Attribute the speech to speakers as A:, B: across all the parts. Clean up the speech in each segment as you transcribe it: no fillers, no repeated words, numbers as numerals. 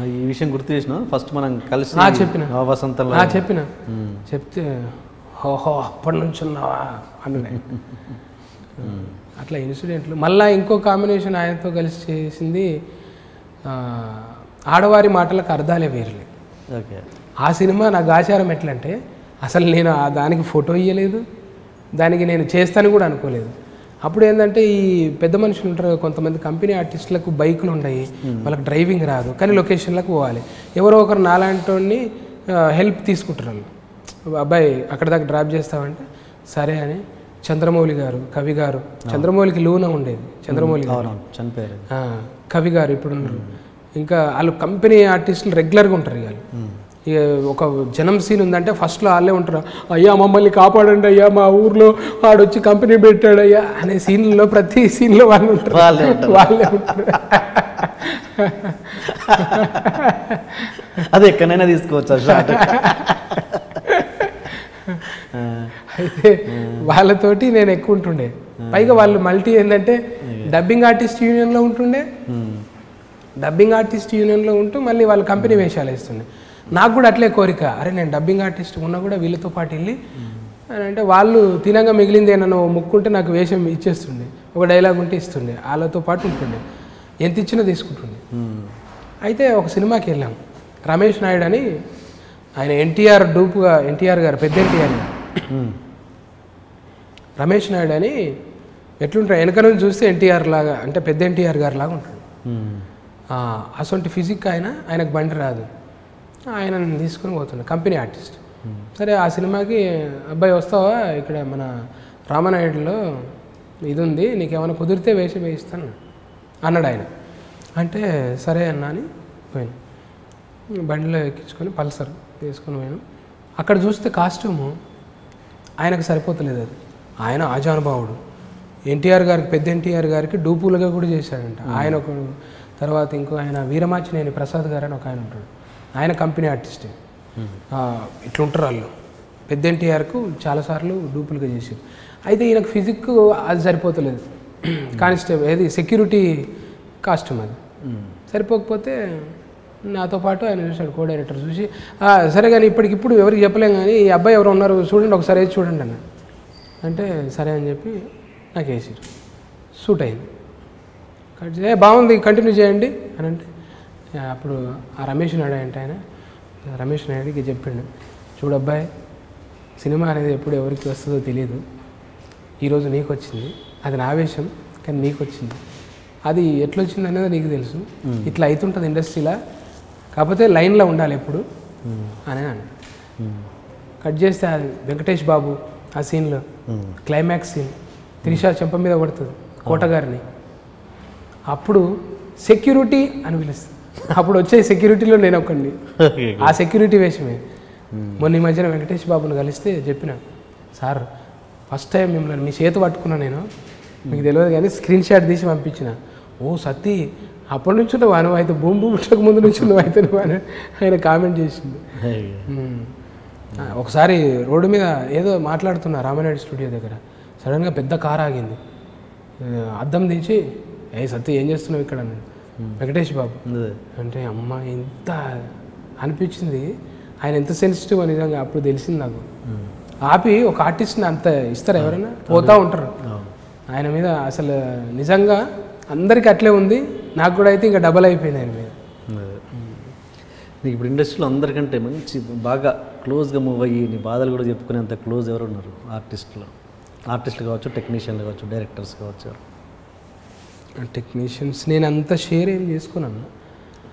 A: ఈ విషయం గుర్తు చేసిన ఫస్ట్ మనం కలిసి
B: చెప్పిన
A: వసంతంలో
B: చెప్పిన చెప్తే ఓహో అప్పటి నుంచి ఉన్నావా అన్ననే. అట్లా ఇన్సిడెంట్లు. మళ్ళీ ఇంకో కాంబినేషన్ ఆయనతో కలిసి చేసింది ఆడవారి మాటలకు అర్థాలే వేరులే.
A: ఓకే.
B: ఆ సినిమా నాకు ఆచారం ఎట్లంటే అసలు నేను దానికి ఫోటో ఇవ్వలేదు, దానికి నేను చేస్తాను కూడా అనుకోలేదు. అప్పుడు ఏంటంటే ఈ పెద్ద మనుషులు ఉంటారు కొంతమంది కంపెనీ ఆర్టిస్టులకు బైకులు ఉన్నాయి, వాళ్ళకి డ్రైవింగ్ రాదు కానీ లొకేషన్లకు పోవాలి. ఎవరో ఒకరు నాలాంటి హెల్ప్ తీసుకుంటారు వాళ్ళు. అబ్బాయి అక్కడ దాకా డ్రాప్ చేస్తామంటే సరే అని చంద్రమౌళి గారు, కవి గారు, చంద్రమౌళికి లూన ఉండేది, చంద్రమౌళి గారు
A: చనిపోయారు,
B: కవి గారు ఇప్పుడు ఉన్నారు. ఇంకా వాళ్ళు కంపెనీ ఆర్టిస్టులు రెగ్యులర్గా ఉంటారు. వాళ్ళు ఇక ఒక జనం సీన్ ఉందంటే ఫస్ట్లో వాళ్ళే ఉంటారు, అయ్యా మమ్మల్ని కాపాడండి అయ్యా, మా ఊర్లో ఆడొచ్చి కంపెనీ పెట్టాడు అయ్యా అనే సీన్లో ప్రతి సీన్లో వాళ్ళు ఉంటారు, వాళ్ళే ఉంటారు.
A: అది ఎక్కడైనా తీసుకోవచ్చు.
B: అయితే వాళ్ళతోటి నేను ఎక్కువ ఉంటుండే. పైగా వాళ్ళు మల్టీ ఏంటంటే డబ్బింగ్ ఆర్టిస్ట్ యూనియన్లో ఉంటుండే, డబ్బింగ్ ఆర్టిస్ట్ యూనియన్లో ఉంటూ మళ్ళీ వాళ్ళు కంపెనీ వేషాలు వేస్తుండే. నాకు కూడా అట్లే కోరిక, అరే నేను డబ్బింగ్ ఆర్టిస్ట్ ఉన్నా కూడా వీళ్ళతో పాటు వెళ్ళి అని అంటే వాళ్ళు తినంగా మిగిలింది నన్ను ముక్కుంటే నాకు వేషం ఇచ్చేస్తుండే, ఒక డైలాగ్ ఉంటే ఇస్తుండే, వాళ్ళతో పాటు ఉంటుండే, ఎంత ఇచ్చినా తీసుకుంటుండే. అయితే ఒక సినిమాకి వెళ్ళాం, రమేష్ నాయుడు అని, ఆయన ఎన్టీఆర్ డూపుగా, ఎన్టీఆర్ గారు పెద్ద ఎన్టీఆర్ గారు, రమేష్ నాయుడు అని ఎట్లుంటాడు వెనక నుంచి చూస్తే ఎన్టీఆర్ లాగా, అంటే పెద్ద ఎన్టీఆర్ గారు లాగా ఉంటాడు. అసొంటి ఫిజిక్ ఆయనకు బండి రాదు, ఆయన తీసుకుని పోతుండే, కంపెనీ ఆర్టిస్ట్. సరే ఆ సినిమాకి అబ్బాయి వస్తావా, ఇక్కడ మన రామనాయుడులో ఇది ఉంది, నీకేమైనా కుదిరితే వేషం వేయిస్తాను అన్నాడు ఆయన. అంటే సరే అన్నా అని పోయాను, బండిలో ఎక్కించుకొని పల్సర్ వేసుకొని పోయాను. అక్కడ చూస్తే కాస్ట్యూము ఆయనకు సరిపోతలేదు. అది ఆయన ఆజానుభావుడు, ఎన్టీఆర్ గారికి, పెద్ద ఎన్టీఆర్ గారికి డూపులుగా కూడా చేశాడంట ఆయన. ఒక తర్వాత ఇంకో ఆయన వీరమాచినేని ప్రసాద్ గారు అని ఒక ఆయన ఉంటాడు, ఆయన కంపెనీ ఆర్టిస్టే. ఇట్లుంటారు వాళ్ళు, పెద్ద ఎన్టీఆర్కు చాలాసార్లు డూపులుగా చేశారు. అయితే ఈయనకు ఫిజిక్ అది సరిపోతలేదు, కానిస్టేబుల్ ఏది సెక్యూరిటీ కాస్ట్యూమ్ అది సరిపోకపోతే నాతో పాటు ఆయన చూశాడు, కో డైరెక్టర్ చూసి సరే కానీ ఇప్పటికిప్పుడు ఎవరికి చెప్పలేం కానీ ఈ అబ్బాయి ఎవరు ఉన్నారు చూడండి, ఒకసారి వేసి చూడండి అన్న అంటే సరే అని చెప్పి నాకు వేసారు, సూట్ అయింది. బాగుంది కంటిన్యూ చేయండి అని అంటే అప్పుడు ఆ రమేష్ నాయుడు అంటే ఆయన రమేష్ నాయుడికి చెప్పిండు, చూడబ్బాయి సినిమా అనేది ఎప్పుడు ఎవరికి వస్తుందో తెలియదు, ఈరోజు నీకు వచ్చింది, అది నా వేషం కానీ నీకు వచ్చింది, అది ఎట్లొచ్చింది అనేది నీకు తెలుసు, ఇట్లా అవుతుంటుంది ఇండస్ట్రీలో, కాకపోతే లైన్లో ఉండాలి ఎప్పుడు అని అన్నాడు. కట్ చేస్తే అది వెంకటేష్ బాబు ఆ సీన్లో క్లైమాక్స్ సీన్, త్రిషా చెంప మీద కొడుతుంది కోటగారిని, అప్పుడు సెక్యూరిటీ అని పిలుస్తుంది. అప్పుడు వచ్చే సెక్యూరిటీలో నేను ఒకండి, ఆ సెక్యూరిటీ వేషమే. మొన్న ఈ మధ్యన వెంకటేష్ బాబుని కలిస్తే చెప్పిన, సార్ ఫస్ట్ టైం మిమ్మల్ని మీ చేతి పట్టుకున్నా నేను, మీకు తెలియదు కానీ స్క్రీన్ షాట్ తీసి పంపించిన, ఓ సతీ అప్పటి నుంచి నువ్వు నువ్వు అయితే భూమి పుట్టక ముందు నుంచి నువ్వు అయితే నువ్వు అని ఆయన కామెంట్ చేసింది. ఒకసారి రోడ్డు మీద ఏదో మాట్లాడుతున్నా రామానాయుడు స్టూడియో దగ్గర, సడన్గా పెద్ద కార్ ఆగింది, అద్దం దించి ఏ సత్య ఏం చేస్తున్నావు ఇక్కడ అన్నాడు వెంకటేష్ బాబు. అంటే అమ్మ ఎంత అనిపించింది, ఆయన ఎంత సెన్సిటివ్ అని నిజంగా అప్పుడు తెలిసింది నాకు. ఆపి ఒక ఆర్టిస్ట్ని అంత ఇస్తారు ఎవరైనా, పోతూ ఉంటారు ఆయన మీద. అసలు నిజంగా అందరికీ అట్లే ఉంది, నాకు కూడా అయితే ఇంకా డబల్ అయిపోయింది ఆయన మీద.
A: నీకు ఇప్పుడు ఇండస్ట్రీలో అందరికంటే మంచి బాగా క్లోజ్గా మూవ్ అయ్యి నీ బాధలు కూడా చెప్పుకునేంత క్లోజ్ ఎవరు ఉన్నారు ఆర్టిస్టులు కావచ్చు, టెక్నీషియన్లు కావచ్చు, డైరెక్టర్స్ కావచ్చు?
B: టెక్నీషియన్స్ నేను అంత షేర్ ఏం చేసుకున్నాను,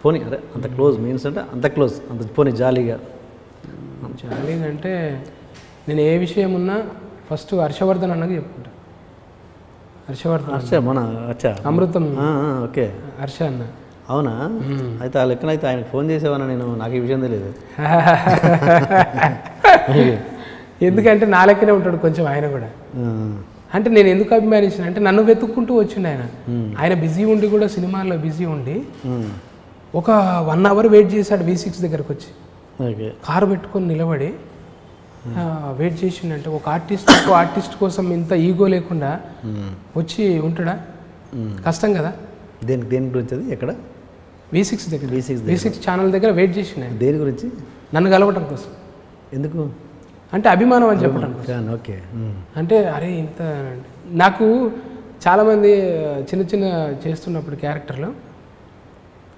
A: పోనీ అదే అంత క్లోజ్ మీన్స్ అంటే అంత క్లోజ్, అంత పోనీ జాలీగా
B: అంటే నేను ఏ విషయం ఉన్నా ఫస్ట్ హర్షవర్ధన్ అన్నది చెప్పుకుంటా. హర్షవర్ధన్
A: మన
B: అమృతం,
A: ఓకే
B: హర్ష అన్న.
A: అవునా? అయితే ఆ లెక్కనైతే ఆయనకు ఫోన్ చేసేవానా నేను, నాకు ఈ విషయం తెలియదు.
B: ఎందుకంటే నా లెక్కనే ఉంటాడు కొంచెం ఆయన కూడా. అంటే నేను ఎందుకు అభిమానించిన అంటే నన్ను వెతుక్కుంటూ వచ్చిండు ఆయన. ఆయన బిజీ ఉండి కూడా సినిమాల్లో బిజీ ఉండి ఒక 1 అవర్ వెయిట్ చేశాడు V6 దగ్గరకు వచ్చి, కారు పెట్టుకొని నిలబడి వెయిట్ చేసిండంటే ఒక ఆర్టిస్ట్ కోసం ఇంత ఈగో లేకుండా వచ్చి ఉంటాడా? కష్టం కదా.
A: దేని గురించి అది ఎక్కడ
B: V6 దగ్గర V6 ఛానల్ దగ్గర వెయిట్ చేసిన.
A: దేని గురించి?
B: నన్ను కలవటం కోసం.
A: ఎందుకు
B: అంటే అభిమానం అని చెప్పడం కోసం.
A: ఓకే.
B: అంటే అరే ఇంత నాకు చాలామంది చిన్న చిన్న చేస్తున్నప్పుడు క్యారెక్టర్లో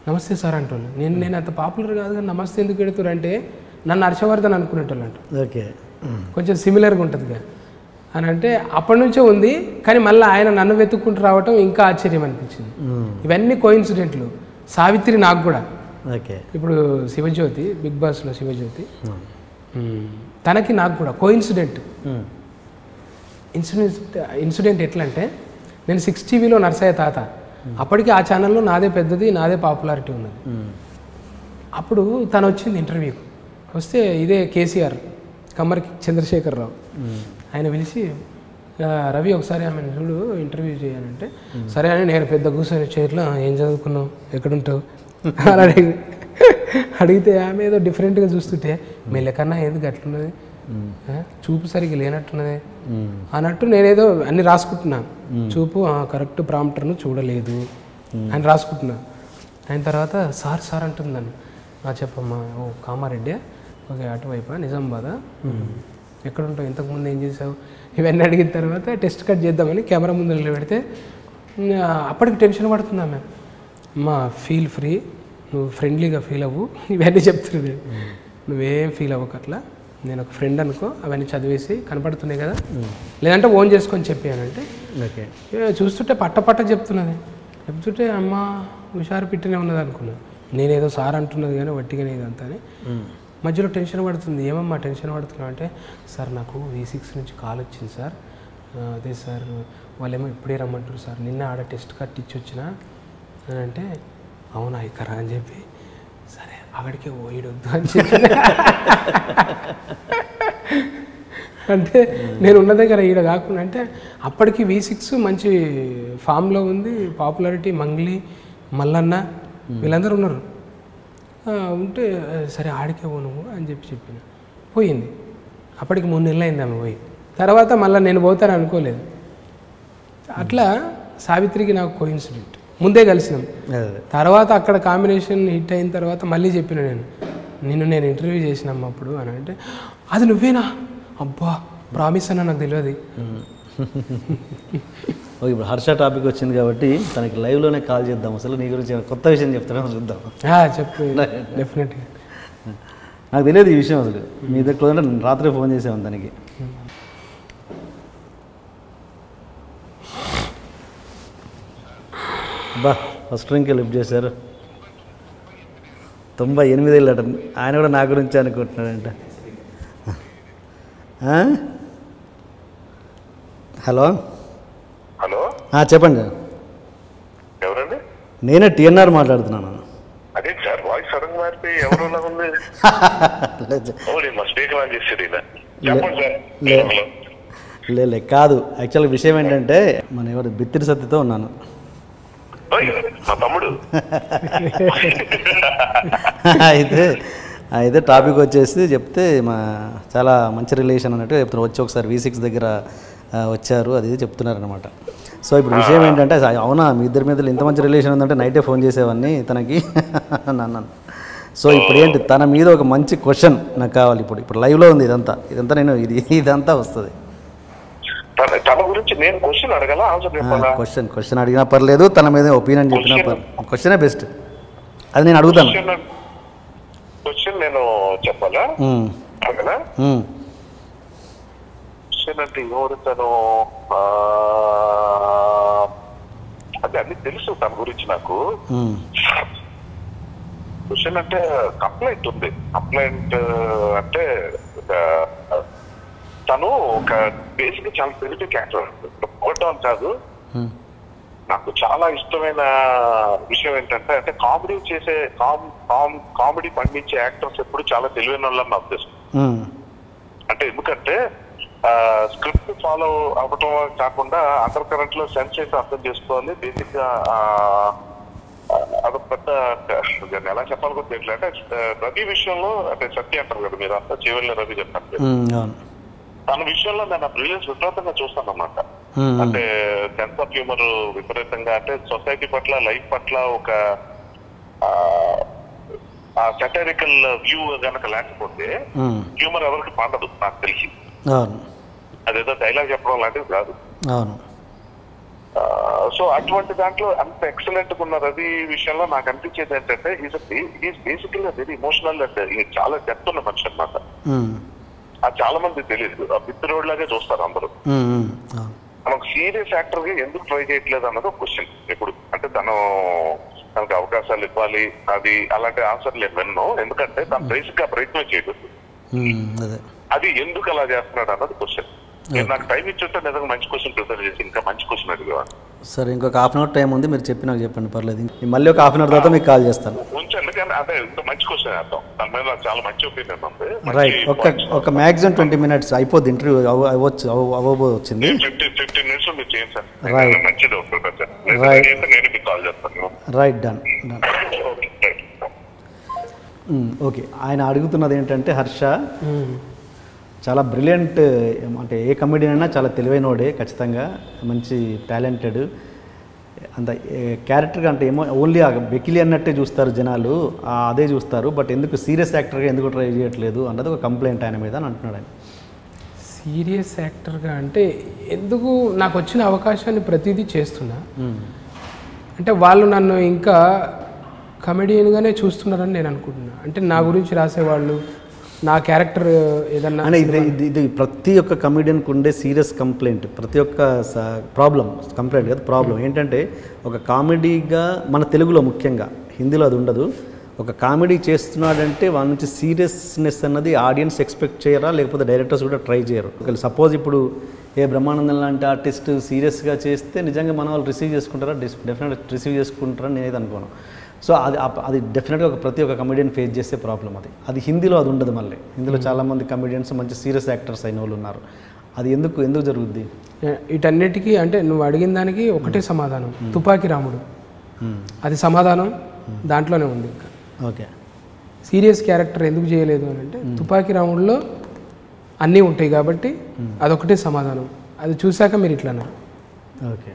B: నమస్తే సార్ అంటోళ్ళు. నేను అంత పాపులర్ కాదు కానీ నమస్తే ఎందుకు పెడుతున్నారు అంటే నన్ను హర్షవర్ధన్ అనుకునేటోళ్ళు అంట.
A: ఓకే.
B: కొంచెం సిమిలర్గా ఉంటుంది అని అంటే అప్పటి నుంచే ఉంది. కానీ మళ్ళీ ఆయన నన్ను వెతుక్కుంటూ రావటం ఇంకా ఆశ్చర్యం అనిపించింది. ఇవన్నీ కోఇన్సిడెంట్లు. సావిత్రి నాకు కూడా.
A: ఓకే.
B: ఇప్పుడు శివజ్యోతి, బిగ్ బాస్లో శివజ్యోతి, తనకి నాకు కూడా కోఇన్సిడెంట్. ఇన్సిడెంట్ ఎట్లా అంటే నేను 6 టీవీలో నర్సయ్య తాత, అప్పటికి ఆ ఛానల్లో నాదే పెద్దది, నాదే పాపులారిటీ ఉన్నది. అప్పుడు తను వచ్చింది ఇంటర్వ్యూకి. వస్తే ఇదే కేసీఆర్, కమ్మరికి చంద్రశేఖరరావు, ఆయన పిలిచి రవి ఒకసారి ఆమెను చూడు ఇంటర్వ్యూ చేయాలంటే సరే అని నేను పెద్ద కూర్చొని చైర్లో ఏం చదువుకున్నావు, ఎక్కడుంటావు అని అడిగితే ఆమె ఏదో డిఫరెంట్గా చూస్తుంటే మెల్లకన్నా ఎందుకు అట్లున్నది, చూపు సరిగ్గా లేనట్టున్నది అన్నట్టు నేనేదో అన్ని రాసుకుంటున్నాను. చూపు కరెక్ట్ ప్రాంప్టర్ను చూడలేదు అని రాసుకుంటున్నాను. అయిన తర్వాత సార్ సార్ అంటుంది నన్ను. చెప్పమ్మా, ఓ కామారెడ్డి, ఓకే అటువైపా, నిజామాబాదా, ఎక్కడుంటావు, ఇంతకుముందు ఏం చేసావు, ఇవన్నీ అడిగిన తర్వాత టెస్ట్ కట్ చేద్దామని కెమెరా ముందు నిలబెడితే అప్పటికి టెన్షన్ పడుతుందా మ్యామ్. అమ్మా ఫీల్ ఫ్రీ, నువ్వు ఫ్రెండ్లీగా ఫీల్ అవ్వు, ఇవన్నీ చెప్తున్నాను. నువ్వేం ఫీల్ అవ్వకు, అట్లా నేను ఒక ఫ్రెండ్ అనుకో, అవన్నీ చదివేసి కనపడుతున్నాయి కదా, లేదంటే ఓన్ చేసుకొని చెప్పానంటే
A: ఓకే.
B: చూస్తుంటే పట్ట చెప్తున్నది. చెప్తుంటే అమ్మ హుషారు పిట్టనే ఉన్నది అనుకున్నాను. నేనేదో సార్ అంటున్నది కానీ వట్టిగానే ఇదంతా అని. మధ్యలో టెన్షన్ పడుతుంది. ఏమమ్మా టెన్షన్ పడుతున్నావు అంటే, సార్ నాకు V6 నుంచి కాల్ వచ్చింది సార్, అదే సార్ వాళ్ళేమో ఇప్పుడే రమ్మంటారు సార్, నిన్న ఆడ టెస్ట్ కట్ ఇచ్చి వచ్చిన అని అంటే, అవునా ఇక్కరా అని చెప్పి, సరే అక్కడికే పోయిడొద్దు అని చెప్పి అంటే నేను ఉన్న దగ్గర ఈడ కాకుండా అంటే అప్పటికి V6 మంచి ఫామ్లో ఉంది, పాపులారిటీ, మంగ్లీ, మల్లన్న వీళ్ళందరూ ఉన్నారు. ఉంటే సరే ఆడికే పో నువ్వు అని చెప్పిన. పోయింది. అప్పటికి 3 నెలలు అయింది ఆమె పోయి. తర్వాత మళ్ళీ నేను పోతాను అనుకోలేదు. అట్లా సావిత్రికి నాకు కోఇన్సిడెంట్. ముందే కలిసినాం. తర్వాత అక్కడ కాంబినేషన్ హిట్ అయిన తర్వాత మళ్ళీ చెప్పిన నేను ఇంటర్వ్యూ చేసినాం అప్పుడు అని అంటే, అది నువ్వేనా, అబ్బా ప్రామిస్ అన్న నాకు తెలియదు.
A: ఓకే, ఇప్పుడు హర్ష టాపిక్ వచ్చింది కాబట్టి తనకి లైవ్లోనే కాల్ చేద్దాం. అసలు నీ గురించి కొత్త విషయం చెప్తాను చూద్దాం.
B: చెప్పు, డెఫినెట్గా.
A: నాకు తెలియదు ఈ విషయం అసలు. మీ దగ్గర అంటే రాత్రి ఫోన్ చేసాము తనకి. బా ఫస్ట్ రింగ్కి లిఫ్ట్ చేశారు. 98 ఏళ్ళు అట. ఆయన కూడా నా గురించి అనుకుంటున్నాడంట. హలో
C: హలో,
A: చెప్పండి.
C: ఎవరండి?
A: నేనే TNR మాట్లాడుతున్నాను.
C: అదే సార్, వాయిస్ సడన్ మారిపోయి ఎవరు ఉంది.
A: లే కాదు, యాక్చువల్గా విషయం ఏంటంటే మన ఎవరు బిత్తిరి సత్తితో ఉన్నాను.
C: మా తమ్ముడు.
A: అయితే టాపిక్ వచ్చేసి చెప్తే చాలా మంచి రిలేషన్ అన్నట్టు చెప్తున్నారు. వచ్చి ఒకసారి V6 దగ్గర వచ్చారు, అది చెప్తున్నారు అనమాట. సో ఇప్పుడు విషయం ఏంటంటే, అవునా మీ ఇద్దరి మీద ఇంత మంచి రిలేషన్ ఉందంటే నైటే ఫోన్ చేసేవాడిని తనకి అన్నాను. సో ఇప్పుడు ఏంటి, తన మీద ఒక మంచి క్వశ్చన్ నాకు కావాలి. ఇప్పుడు లైవ్లో ఉంది ఇదంతా నేను ఇదంతా వస్తుంది.
C: తన గురించి నేను క్వశ్చన్ అడగాల, ఆన్సర్ చెప్పాలా?
A: క్వశ్చన్ అడిగినా పర్లేదు, తన మీద ఒపీనియన్ చెప్పినా క్వశ్చనే బెస్ట్. అది నేను అడుగుతాను.
C: క్వశ్చన్ నేను చెప్పాలా? అడగనా? క్వశ్చన్ అంటే ఎవరు తను, అదే అన్ని తెలుసు తన గురించి నాకు. క్వశ్చన్ అంటే కంప్లైంట్ ఉంది. కంప్లైంట్ అంటే తను ఒక బేసిక్ చాలా పెరిగిటివ్ క్యారెక్టర్. పోవటం కాదు, నాకు చాలా ఇష్టమైన విషయం ఏంటంటే, అంటే కామెడీ చేసే కామెడీ పండించే యాక్టర్స్ ఎప్పుడు చాలా తెలివైన వాళ్ళని నా ఉద్దేశం. అంటే ఎందుకంటే స్క్రిప్ట్ ఫాలో అవ్వటం కాకుండా అండర్ కరెంట్ లో సెన్స్ చేసి అర్థం చేసుకోవాలి. బేసిక్ గా అదొక పెద్ద, ఎలా చెప్పాలి కూడా తెలియదు. అంటే రవి విషయంలో, అంటే సత్య అంటారు కదా మీరు అంతా, చివరిలో రవి చెప్పారు. తన విషయంలో నేను ఆ బ్రిలియన్స్ విపరీతంగా చూస్తాను అన్నమాట. అంటే సెన్స్ ఆఫ్ హ్యూమర్ విపరీతంగా, అంటే సొసైటీ పట్ల, లైఫ్ పట్ల ఒక ఆ సెటరికల్ వ్యూ గనక లేకపోతే హ్యూమర్ ఎవరికి పండదు నాకు తెలిసి.
A: అవును,
C: అదేదో డైలాగ్ చెప్పడం లాంటిది కాదు.
A: అవును.
C: సో అటువంటి దాంట్లో అంత ఎక్సలెంట్ గా ఉన్న రవి విషయంలో నాకు అనిపించేది ఏంటంటే is basically very emotional and చాలా డెప్త్ ఉన్న మనిషి అన్నమాట. అది చాలా మంది తెలియదు, ఆ బిత్తిరోడ్ లాగే చూస్తారు అందరూ. మనకు సీరియస్ యాక్టర్ గా ఎందుకు ట్రై చేయట్లేదు అన్నది ఒక క్వశ్చన్ ఎప్పుడు. అంటే తనకు అవకాశాలు ఇవ్వాలి, అది అలాంటి ఆన్సర్ లేదు ఎన్నో. ఎందుకంటే తను బేసిక్ గా ప్రయత్నం చేయదు, అది ఎందుకు అలా చేస్తున్నాడు అన్నది క్వశ్చన్. నాకు టైం ఇచ్చుంటే నిజంగా మంచి క్వశ్చన్ ప్రిపేర్ చేసి ఇంకా మంచి క్వశ్చన్ అడిగేవాడు.
A: సరే, ఇంకొక హాఫ్ అన్ అవర్ టైం ఉంది, మీరు చెప్పి నాకు చెప్పండి, పర్లేదు. మళ్ళీ ఒక హాఫ్ అన్ అవర్ తర్వాత మీకు కాల్ చేస్తాను.
C: ఉంచండి, కానీ అదే ఇంత మంచి క్వశ్చన్ వేద్దాం. దాని మీద నాకు చాలా మంచి ఒపీనియన్ ఉంది.
A: రైట్, ఒక మ్యాక్సిమం 20 minutes అయిపోద్ది ఇంటర్వ్యూ అవ్వబోచ్చింది.
C: 15 minutes మీరు చేయండి సార్.
A: రైట్,
C: మంచిది అవుతుంది సార్. నేను మీకు కాల్ చేస్తాను.
A: Right, done. ఓకే, ఆయన అడుగుతున్నది ఏంటంటే హర్ష చాలా బ్రిలియంట్, అంటే ఏ కమెడియన్ అయినా చాలా తెలివైనోడే ఖచ్చితంగా, మంచి టాలెంటెడ్. అంత క్యారెక్టర్గా అంటే ఏమో ఓన్లీ ఆ వెకిలి అన్నట్టే చూస్తారు జనాలు, అదే చూస్తారు. బట్ ఎందుకు సీరియస్ యాక్టర్గా ఎందుకు ట్రై చేయట్లేదు అన్నది ఒక కంప్లైంట్ ఆయన మీద అని అంటున్నాడు ఆయన.
B: సీరియస్ యాక్టర్గా అంటే ఎందుకు, నాకు వచ్చిన అవకాశాన్ని ప్రతిదీ చేస్తున్నా. అంటే వాళ్ళు నన్ను ఇంకా కమెడియన్గానే చూస్తున్నారని నేను అనుకుంటున్నా. అంటే నా గురించి రాసేవాళ్ళు, నా క్యారెక్టర్ ఏదన్నా
A: ఇది ప్రతి ఒక్క కమెడియన్కి ఉండే సీరియస్ కంప్లైంట్, ప్రతి ఒక్క కంప్లైంట్ కదా, ప్రాబ్లం ఏంటంటే ఒక కామెడీగా మన తెలుగులో ముఖ్యంగా, హిందీలో అది ఉండదు. ఒక కామెడీ చేస్తున్నాడంటే వాళ్ళ నుంచి సీరియస్నెస్ అన్నది ఆడియన్స్ ఎక్స్పెక్ట్ చేయరా, లేకపోతే డైరెక్టర్స్ కూడా ట్రై చేయరు. సపోజ్ ఇప్పుడు ఏ బ్రహ్మానందం లాంటి ఆర్టిస్ట్ సీరియస్గా చేస్తే నిజంగా మన వాళ్ళు రిసీవ్ చేసుకుంటారా, డెఫినెట్గా రిసీవ్ చేసుకుంటారని నేనైతే అనుకోను. సో అది డెఫినెట్గా ప్రతి ఒక్క కమెడియన్ ఫేస్ చేసే ప్రాబ్లం అది హిందీలో అది ఉండదు. మళ్ళీ హిందీలో చాలామంది కమెడియన్స్ మంచి సీరియస్ యాక్టర్స్ అయిన వాళ్ళు ఉన్నారు. అది ఎందుకు జరుగుద్ది?
B: వీటన్నిటికీ అంటే నువ్వు అడిగిన దానికి ఒకటే సమాధానం, తుపాకీ రాముడు. అది సమాధానం దాంట్లోనే ఉంది. ఇంకా
A: ఓకే,
B: సీరియస్ క్యారెక్టర్ ఎందుకు చేయలేదు అని అంటే తుపాకీ రాముడిలో అన్నీ ఉంటాయి కాబట్టి అదొకటే సమాధానం. అది చూశాక మీరు ఇట్లా అన్నారు.
A: ఓకే.